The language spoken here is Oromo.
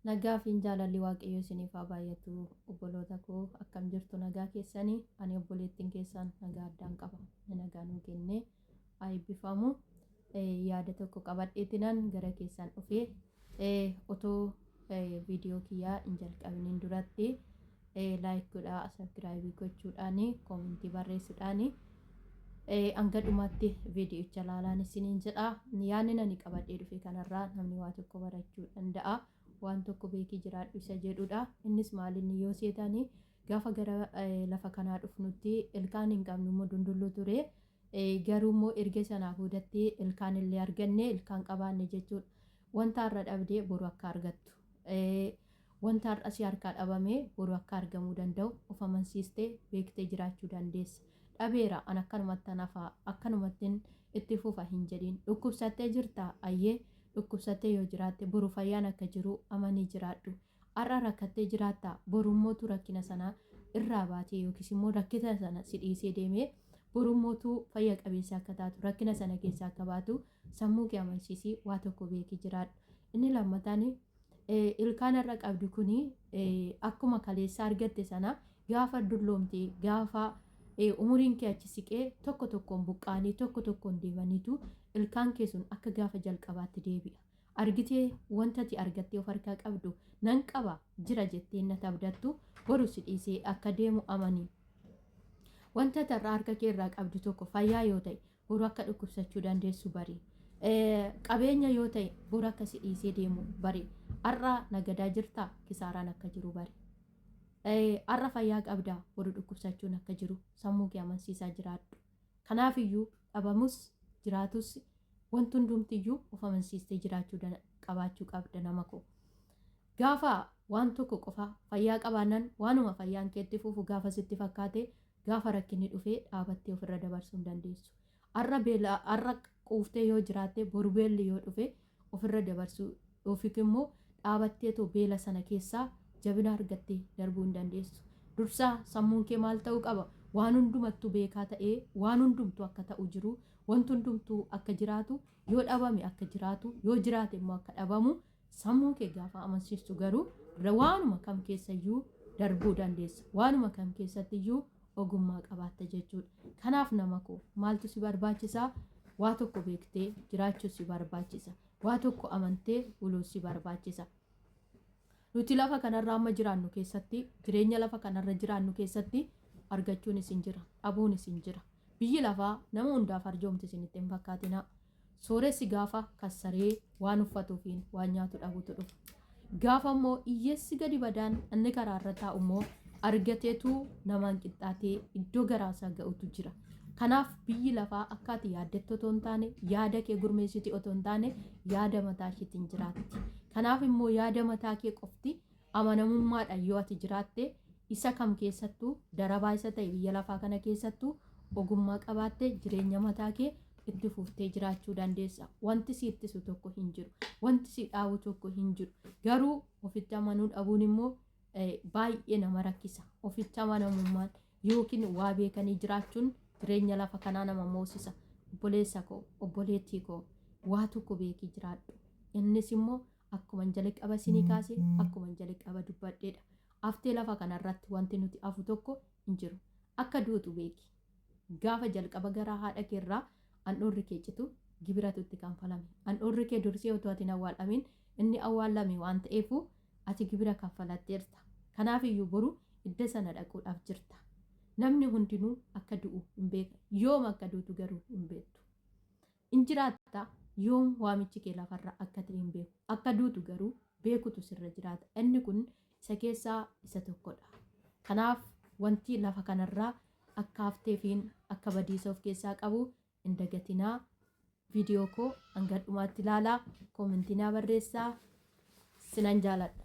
Nagaa fi jaalalli waaqayyo isiniif haa baay'atu obboloota koo akkam jirtu nagaa keessanii ani obboleettiin keessan nagaa addaan qaba nagaa nuu kennee ayibbifamu yaada tokko qabadheetinan gara keessan dhufee otoo viidiyoo kiyyaa hin jalqabiniin duratti laayik godhaa sabskiraayibii gochuudhaani koomentii barreessuudhaani hanga dhumaatti viidiyocha ilaalaan isiniin jedha yaadni ani qabadhee dhufe kanarraa namni waa tokko barachuu danda'a. waan tokko beekii jiraadhu isa jedhudha innis maalinni yoo seetanii gaafa gara lafa kanaa dhufnutti ilkaan hin qabnu immoo dundulloo ture garuu immoo erga sanaa boodatti ilkaan illee arganne ilkaan qabaanne jechuudha wanta har'a dhabdee boru akka argattu wanta har'a si harkaa dhabamee boru akka argamuu danda'u of amansiistee beektee jiraachuu dandeessa dhabeera an akkanumatti nafaa akkanumattiin itti fufa hin jedhin dhukkubsattee jirta ayyee dhukkubsattee yoo jiraatte boru fayyaan akka jiru amanii jiraadhu har'a rakkattee jiraatta borummootu rakkina sana irraa baatee yookiis immoo rakkina sana si dhiisee deemee borummootu fayya qabeessa akka taatu rakkina sana keessa akka baatu sammuu kee amansiisii waa tokko beekii jiraadhu inni lammataan ilkaan irra qabdu kuni akkuma kaleessa argatte sana gaafa dulloomte gaafa umuriin kee achi siqee tokko tokkoon buqqaanii tokko tokkoon deemaniitu ilkaan kee sun akka gaafa jalqabaatti deebi'a. Argitee wanta ati argattee of harkaa qabdu nan qaba jira jettee natti abdattu boru si dhiisee akka deemu amanii. Wanta tarraa harka kee irraa qabdu tokko fayyaa yoo ta'e boru akka dhukkubsachuu dandeessu bari. Qabeenya yoo ta'e boru akka si dhiisee deemu bari. Har'a nagadaa jirtaa kisaaraan akka jiru bari. Har'a fayyaa qabdaa boru dhukkubsachuun akka jiru sammuu kee amansiisaa jiraadhu. Kanaafiyyuu dhabamus jiraatus wanti hundumtiyyuu of amansiistee jiraachuu qabaachuu qabda nama koo. Gaafa waan tokko qofa fayyaa qabaanan waanuma fayyaan keetti fufu gaafa sitti fakkaate gaafa rakkinni dhufee dhaabattee ofirra dabarsuu hin dandeessu. Har'a quuftee yoo jiraatte boru beelli yoo dhufe ofirra dabarsuu ofiif immoo dhaabatteetoo beela sana keessaa jabina argattee darbuu hin dandeessu. Dursaa sammuun kee maal ta'uu qaba? Waan hundumattuu beekaa ta'ee waan hundumtuu akka ta'u jiru wanti hundumtuu akka jiraatu yoo dhabame akka jiraatu yoo jiraate immoo akka dhabamu sammuu kee gaafa amansiistu garuu waanuma kam keessayyuu darbuu dandeessa. Waanuma kam keessattiyyuu ogummaa qabaatta jechuudha. Kanaaf nama koo maaltu si barbaachisaa? Waa tokko beektee jiraachuu si barbaachisa. Waa tokko amantee buluu si barbaachisa. Nuti lafa kanarra amma jiraannu keessatti jireenya lafa kanarra jiraannu keessatti argachuun isin jira dhabuun isin jira biyyi lafaa nama hundaaf arjoomti isinitti hin fakkaatina sooressi gaafa kassaree waan uffatuufiin waan nyaatu dhabuutu dhufa gaafa immoo hiyyeessi gadi badaan inni karaarra taa'u immoo argateetu namaan qixxaatee iddoo garaasaa ga'utu jira kanaaf biyyi lafaa akka ati yaaddetti otoo hin taane yaada kee gurmeessiti otoo hin taane yaada mataa isheetiin jiraatti kanaaf immoo yaada mataa kee qofti amanamummaadhaan yoo ati jiraatte isa kam keessattuu darabaa isa ta'e biyya lafaa kana keessattuu ogummaa qabaatte jireenya mataa kee itti fuftee jiraachuu dandeessa. Wanti si ittisu tokko hin jiru. Wanti si dhaabu tokko hin jiru. Garuu ofitti amanuu dhabuun immoo baay'ee nama rakkisa. Ofitti amanamummaan yookiin waa beekanii jiraachuun jireenya lafa kanaa nama moosisa. Obboleessa koo, obboleettii koo waa tokko beekii jiraadhu. Innis immoo akkuma jalqaba sinii kaase akkuma jalqaba dubbadheedha. Aftee lafa kanarratti wanti nuti afu tokko hin jiru. Akka duutu beeki. Gaafa jalqaba gara haadha keerraa handhuurri kee citu gibiratu itti kanfalame. Handhuurri kee dursee otoo ati hin awwaalamin inni awwaalame waan ta'eefu ati gibira kanfalatteerta. Kanaafiyyuu boru iddoo sana dhaquudhaaf jirta. Namni hundinuu akka du'u hin beeka. Yoom akka duutu garuu hin beektu. In jiraatta yoom waamichi kee lafarraa akka ta'e hin beeku. Akka duutu garuu beekutu sirra jiraata. Inni kun isa keessaa isa tokkodha. Kanaaf wanti lafa kanarraa akka hafteefiin akka badiisa of keessaa qabu hin dagatinaa. Viidiyoo koo hanga dhumaatti ilaalaa, koomentii naa barreessaa. Sinan jaaladha.